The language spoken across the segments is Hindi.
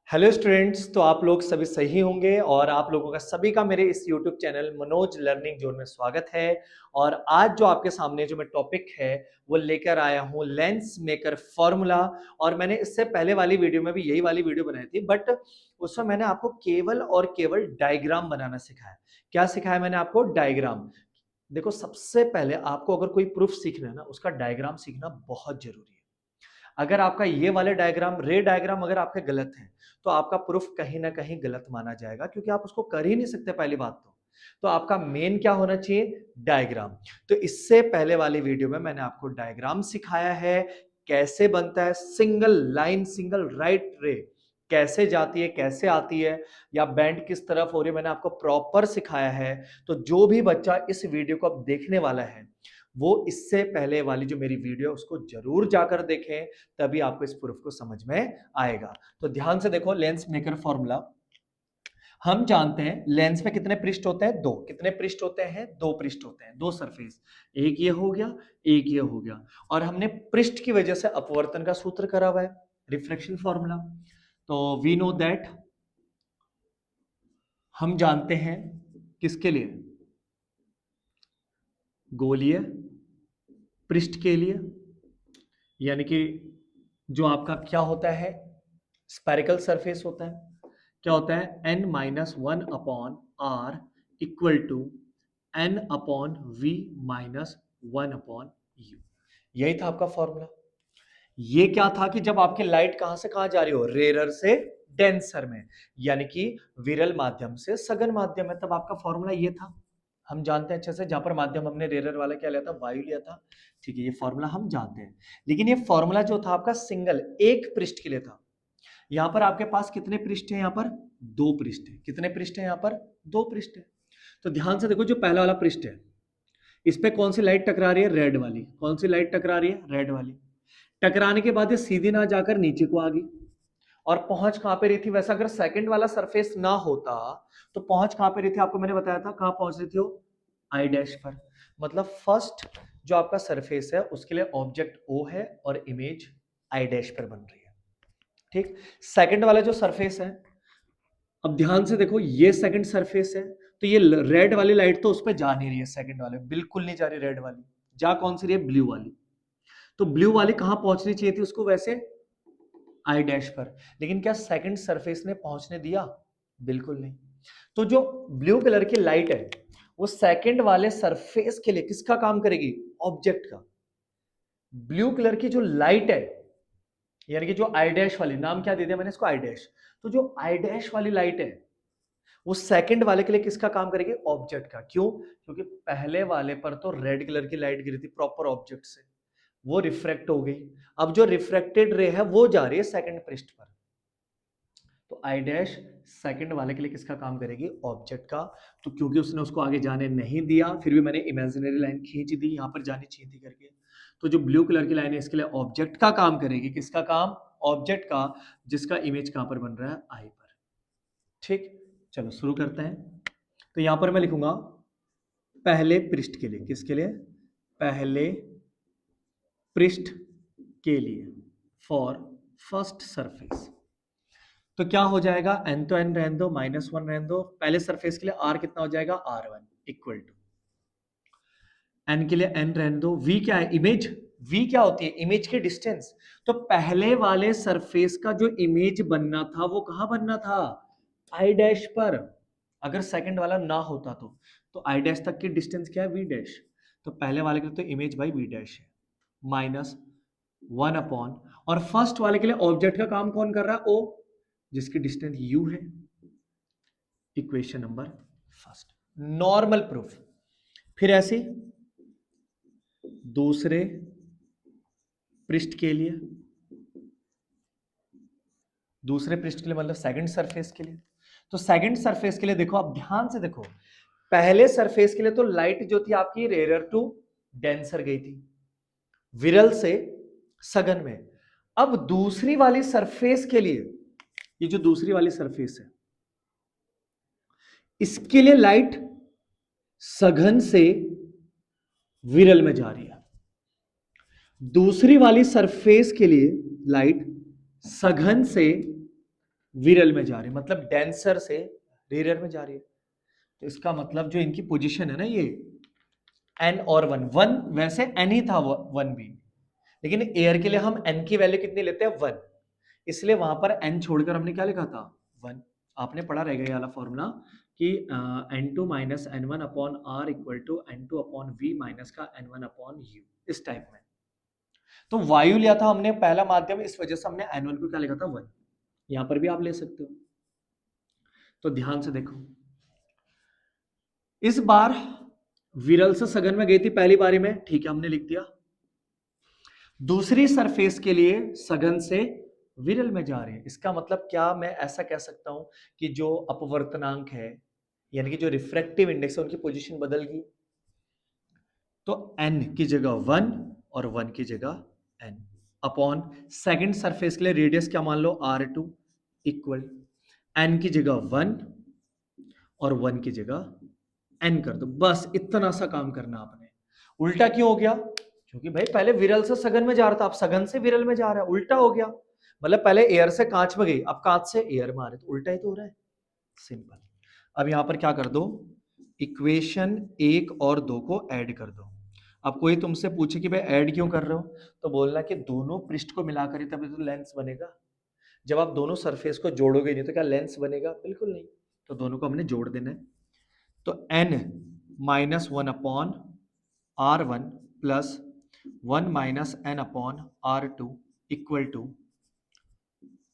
Hello students. तो आप लोग सभी सही होंगे और आप लोगों का सभी का मेरे इस YouTube channel Manoj learning zone में स्वागत है। और आज जो आपके सामने जो मैं टॉपिक है वो लेकर आया हूँ लेंस मेकर फॉर्मूला। और मैंने इससे पहले वाली वीडियो में भी यही वाली वीडियो बनाई थी, बट उसमें मैंने आपको केवल और केवल डायग्राम बनाना सिखाया। क्या सिखाया मैंने आपको? डायग्राम। देखो, सबसे पहले आपको अगर कोई प्रूफ सीखना है ना, उसका डायग्राम सीखना बहुत जरूरी है। अगर आपका ये वाले डायग्राम, रे डायग्राम अगर आपके गलत हैं तो आपका प्रूफ कहीं ना कहीं गलत माना जाएगा, क्योंकि आप उसको कर ही नहीं सकते। पहली बात तो आपका मेन क्या होना चाहिए? डायग्राम। तो इससे पहले वाली वीडियो में मैंने आपको डायग्राम सिखाया है, कैसे बनता है सिंगल लाइन सिंगल राइट रे, कैसे जाती है, कैसे आती है, या बैंड किस तरफ हो रही है, मैंने आपको प्रॉपर सिखाया है। तो जो भी बच्चा इस वीडियो को अब देखने वाला है वो इससे पहले वाली जो मेरी वीडियो है उसको जरूर जाकर देखें, तभी आपको इस प्रूफ को समझ में आएगा। तो ध्यान से देखो, लेंस मेकर फॉर्मूला। हम जानते हैं लेंस में कितने पृष्ठ होते हैं? दो। कितने पृष्ठ होते हैं? दो पृष्ठ होते हैं, दो सरफेस। एक ये हो गया, एक ये हो गया। और हमने पृष्ठ की वजह से अपवर्तन का सूत्र करा हुआ है, रिफ्लेक्शन फॉर्मूला। तो वी नो दैट, हम जानते हैं किसके लिए? गोलीय पृष्ठ के लिए, यानी कि जो आपका क्या होता है, स्पेरिकल सरफेस होता है। क्या होता है? n minus one upon R equal to n upon V minus one upon U. यही था आपका फॉर्मूला। ये क्या था कि जब आपकी लाइट कहां से कहां जा रही हो, रेरर से डेंसर में, यानी कि विरल माध्यम से सघन माध्यम में, तब आपका फॉर्मूला ये था। हम जानते हैं अच्छे से, जहां पर माध्यम हमने रेरर वाला क्या लिया था? वायु लिया था। ठीक है, ये फॉर्मूला हम जानते हैं। लेकिन ये फॉर्मूला जो था आपका सिंगल एक पृष्ठ के लिए था। यहां पर आपके पास कितने पृष्ठ हैं? यहां पर दो पृष्ठ है। कितने पृष्ठ हैं? यहां पर दो पृष्ठ है। तो ध्यान से देखो, जो पहला वाला पृष्ठ है इस पे कौन सी लाइट टकरा रही है? रेड वाली। कौन सी लाइट टकरा रही है? रेड वाली। टकराने के बाद ये सीधी ना जाकर नीचे को आ गई, और पहुंच कहां पे रही थी? वैसा अगर सेकंड वाला सरफेस ना होता तो पहुंच कहां पे रही थी? आपको मैंने बताया था कहां पहुंच रही थी वो? आई डैश पर। मतलब फर्स्ट जो आपका सरफेस है उसके लिए ऑब्जेक्ट ओ है और इमेज आई डैश पर बन रही है। ठीक। सेकंड वाला जो सरफेस है, अब ध्यान से देखो, ये सेकंड सरफेस है, तो ये रेड वाली लाइट तो उस पर जा नहीं रही है, सेकंड वाले बिल्कुल नहीं जा रही। रेड वाली जा कौन सी रही है? ब्लू वाली। तो ब्लू वाली कहां पहुंचनी चाहिए थी उसको? वैसे आई डैश पर। लेकिन क्या सेकंड सरफेस ने पहुंचने दिया? बिल्कुल नहीं। तो जो ब्लू कलर की लाइट है वो सेकंड वाले सरफेस के लिए किसका काम करेगी? ऑब्जेक्ट का। ब्लू कलर की जो लाइट है, यानी कि जो आई डैश वाली, नाम क्या दे दिया मैंने इसको? I dash. तो जो आई डैश वाली लाइट है वो सेकंड वाले के लिए किसका काम करेगी? ऑब्जेक्ट का। क्यों? क्योंकि पहले वाले पर तो रेड कलर की लाइट गिरी थी प्रॉपर ऑब्जेक्ट से, वो रिफ्रेक्ट हो गई। अब जो रिफ्रेक्टेड रे है वो जा रही है सेकंड पृष्ठ पर। तो आई डैश सेकंड वाले के लिए किसका काम करेगी? ऑब्जेक्ट का। तो क्योंकि उसने उसको आगे जाने नहीं दिया, फिर भी मैंने इमेजिनरी लाइन खींच दी, यहां पर जानी चाहिए थी करके। तो जो ब्लू कलर की लाइन है इसके लिए ऑब्जेक्ट का काम करेगी। किसका काम? ऑब्जेक्ट का, जिसका इमेज कहां पर बन रहा है? आई पर। ठीक। चलो शुरू करते हैं। तो यहां पर मैं लिखूंगा पहले पृष्ठ के लिए। किसके लिए? पहले पृष्ठ के लिए, फॉर फर्स्ट सरफेस। तो क्या हो जाएगा? एन तो एन रहने दो, माइनस वन रहने दो। पहले सरफेस के लिए आर कितना हो जाएगा? R one equal to N के लिए एन रहने दो। वी क्या है? इमेज। वी क्या होती है? इमेज की डिस्टेंस। तो पहले वाले सरफेस का जो इमेज बनना था वो कहां बनना था? आई डैश पर। अगर सेकंड वाला ना होता तो आई डैश तक की डिस्टेंस क्या है? V dash. तो पहले वाले के लिए तो इमेज बाई वी डैश है, माइनस वन अपॉन, और फर्स्ट वाले के लिए ऑब्जेक्ट का काम कौन कर रहा है? ओ, जिसकी डिस्टेंस यू है। Equation number first, normal proof. फिर ऐसे दूसरे पृष्ठ के लिए, दूसरे पृष्ठ के लिए मतलब सेकंड सरफेस के लिए। तो सेकंड सरफेस के लिए देखो, अब ध्यान से देखो, पहले सरफेस के लिए तो लाइट जो थी आपकी रेयर टू डेंसर गई थी, विरल से सघन में। अब दूसरी वाली सरफेस के लिए, ये जो दूसरी वाली सरफेस है इसके लिए लाइट सघन से विरल में जा रही है। दूसरी वाली सरफेस के लिए लाइट सघन से विरल में जा रही है, मतलब डेंसर से रेयर में जा रही है। तो इसका मतलब जो इनकी पोजीशन है ना, ये n और 1 वैसे n ही था 1 भी, लेकिन एयर के लिए हम n की वैल्यू कितनी लेते हैं 1, इसलिए वहां पर n छोड़कर हमने क्या लिखा था 1। आपने पढ़ा रहेगा ये वाला फॉर्मूला कि n2 minus n1 upon r equal to n2 upon v minus का n1 अपॉन u, इस टाइप में। तो वायु लिया था हमने पहला माध्यम, इस वजह से हमने n1 को क्या लिखा था 1। यहां पर भी आप ले सकते हो। तो ध्यान से देखो, इस बार विरल से सघन में गई थी पहली बारी में, ठीक है हमने लिख दिया। दूसरी सरफेस के लिए सघन से विरल में जा रही है, इसका मतलब क्या मैं ऐसा कह सकता हूं कि जो अपवर्तनांक है यानी कि जो रिफ्रैक्टिव इंडेक्स है उनकी पोजीशन बदल गई। तो n की जगह 1 और 1 की जगह n अपॉन सेकंड सरफेस के लिए रेडियस क्या मान लो r2 इक्वल n की जगह 1 और 1 की जगह n कर दो। बस इतना सा काम करना आपने। उल्टा क्यों हो गया? क्योंकि भाई पहले विरल से सघन में जा रहा था, अब सघन से विरल में जा रहा है, उल्टा हो गया। मतलब पहले एयर से कांच में गई, अब कांच से एयर में आ रहे, तो उल्टा ही तो हो रहा है। सिंपल। अब यहां पर क्या कर दो, इक्वेशन 1 और 2 को ऐड कर दो। अब कोई तुमसे पूछे कि भाई ऐड क्यों कर रहे हो, तो बोलना कि दोनों पृष्ठ को मिलाकर ही तभी तो लेंस बनेगा। जब आप दोनों सरफेस को जोड़ोगे नहीं तो क्या लेंस बनेगा? बिल्कुल नहीं। तो दोनों को हमने जोड़ देना है। तो n minus 1 upon r1 plus 1 minus n upon r2 equal to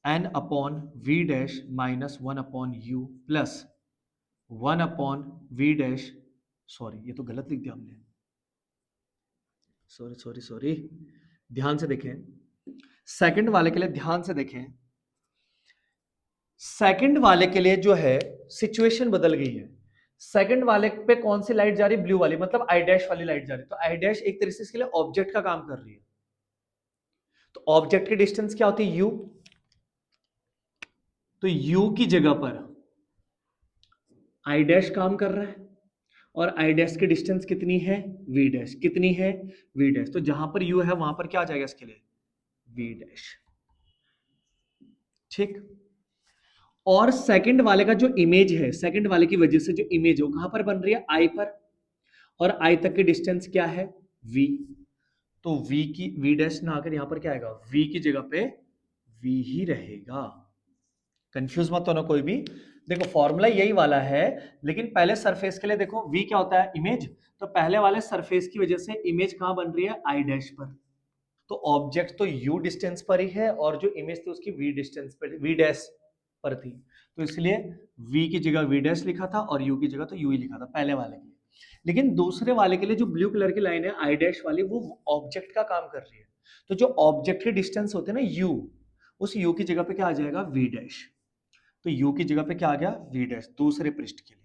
n upon v dash minus 1 upon u plus 1 upon v dash, sorry ये तो गलत लिख दिया हमने, सॉरी सॉरी सॉरी, ध्यान से देखें। सेकंड वाले के लिए ध्यान से देखें, सेकंड वाले के लिए जो है सिचुएशन बदल गई है। सेकंड वाले पे कौन सी लाइट जा रही है? ब्लू वाली, मतलब आई डैश वाली लाइट जा रही है। तो आई डैश एक तरीके से इसके लिए ऑब्जेक्ट का काम कर रही है। तो ऑब्जेक्ट की डिस्टेंस क्या होती है? u। तो u की जगह पर आई डैश काम कर रहा है, और आई डैश की डिस्टेंस कितनी है? v dash. कितनी है? v dash. तो जहां पर u है वहां पर क्या आ जाएगा इसके लिए? v dash. ठीक। और सेकंड वाले का जो इमेज है, सेकंड वाले की वजह से जो इमेज है वो कहां पर बन रही है? आई पर, और आई तक की डिस्टेंस क्या है? v। तो v की v डैश ना आकर यहां पर क्या आएगा? v की जगह पे v ही रहेगा। कंफ्यूज मत होना कोई भी। देखो फॉर्मूला यही वाला है, लेकिन पहले सरफेस के लिए देखो v क्या होता है? इमेज। तो पहले वाले सरफेस की वजह से इमेज कहां बन रही है? आई डैश पर। तो ऑब्जेक्ट तो u डिस्टेंस पर ही है, और जो इमेज थी उसकी v डिस्टेंस पर, v डैश पर थी। तो इसलिए v की जगह v डैश लिखा था और u की जगह तो u ही लिखा था पहले वाले के लिए। लेकिन दूसरे वाले के लिए जो ब्लू कलर की लाइन है आई डैश वाली, वो ऑब्जेक्ट का काम कर रही है। तो जो ऑब्जेक्ट के डिस्टेंस होते हैं ना u, उस u की जगह पे क्या आ जाएगा? v dash. तो u की जगह पे क्या आ गया? v डैश, दूसरे पृष्ठ के लिए।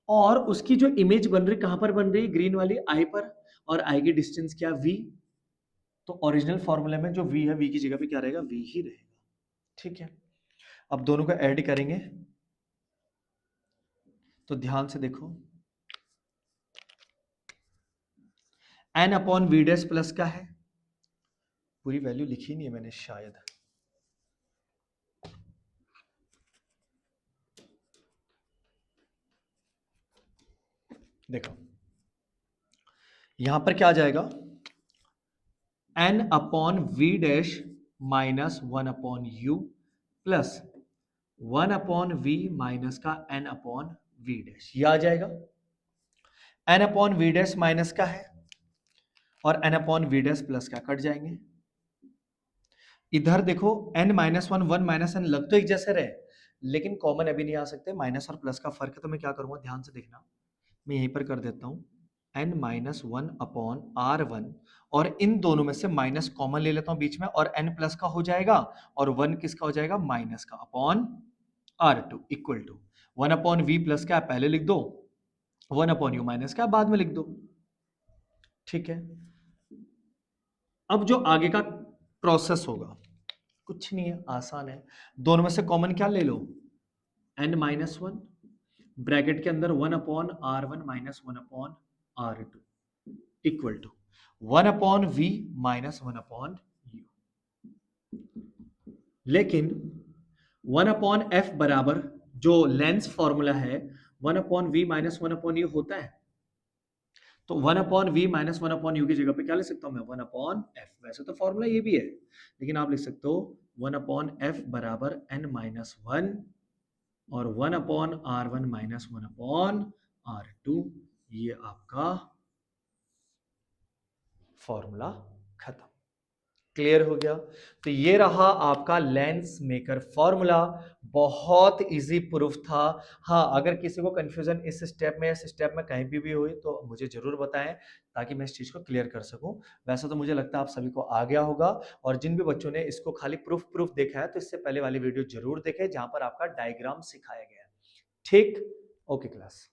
और उसकी जो इमेज बन रही कहां पर बन रही? ग्रीन वाली आई पर, और आई की डिस्टेंस क्या? v। तो ओरिजिनल फॉर्मूले में जो v है, v की जगह पे क्या रहेगा? v ही रहेगा। ठीक है। अब दोनों को ऐड करेंगे, तो ध्यान से देखो, n upon V dash plus का है, पूरी वैल्यू लिखी नहीं है मैंने शायद, देखो यहां पर क्या आ जाएगा? n upon V dash minus 1 upon u plus 1 upon v minus का n अपॉन वी डैश, ये आ जाएगा। n upon V dash minus का है और n upon V dash plus का, कट जाएंगे। इधर देखो n माइनस 1, 1 माइनस n लग तो एक जैसे रहे, लेकिन कॉमन अभी नहीं आ सकते, माइनस और प्लस का फर्क है। तो मैं क्या करूंगा, ध्यान से देखना, मैं यहीं पर कर देता हूं n माइनस 1 अपॉन r1, और इन दोनों में से माइनस कॉमन ले लेता हूं बीच में, और n प्लस का हो जाएगा, और 1 किसका हो जाएगा? माइनस का, upon r2 equal to 1 upon v plus का पहले लिख दो, 1 अपॉन u माइनस का बाद में लिख दो। ठीक है। अब जो आगे का प्रोसेस होगा कुछ नहीं है, आसान है। दोनों में से कॉमन क्या ले लो? n माइनस 1, ब्रैकेट के अंदर 1 upon r1 minus 1 upon r2 equal to 1 upon v minus 1 upon u। लेकिन 1/f बराबर जो लेंस फॉर्मूला है 1/v माइनस 1/u होता है, तो 1/v माइनस 1/u की जगह पे क्या लिख सकता हूं मैं 1/f। वैसे तो फॉर्मूला ये भी है, लेकिन आप लिख सकते हो 1/f बराबर n माइनस 1 और 1/r1 माइनस 1/r2। ये आपका फॉर्मूला खत्म। क्लियर हो गया? तो ये रहा आपका लेंस मेकर फॉर्मूला। बहुत इजी प्रूफ था। हाँ, अगर किसी को कंफ्यूजन इस स्टेप में, इस स्टेप में कहीं भी हुई तो मुझे जरूर बताएं, ताकि मैं इस चीज को क्लियर कर सकूं। वैसे तो मुझे लगता है आप सभी को आ गया होगा, और जिन भी बच्चों ने इसको खाली प्रूफ देखा है तो इससे पहले वाली वीडियो जरूर देखें जहां पर आपका डायग्राम सिखाया गया है। ठीक, ओके क्लास।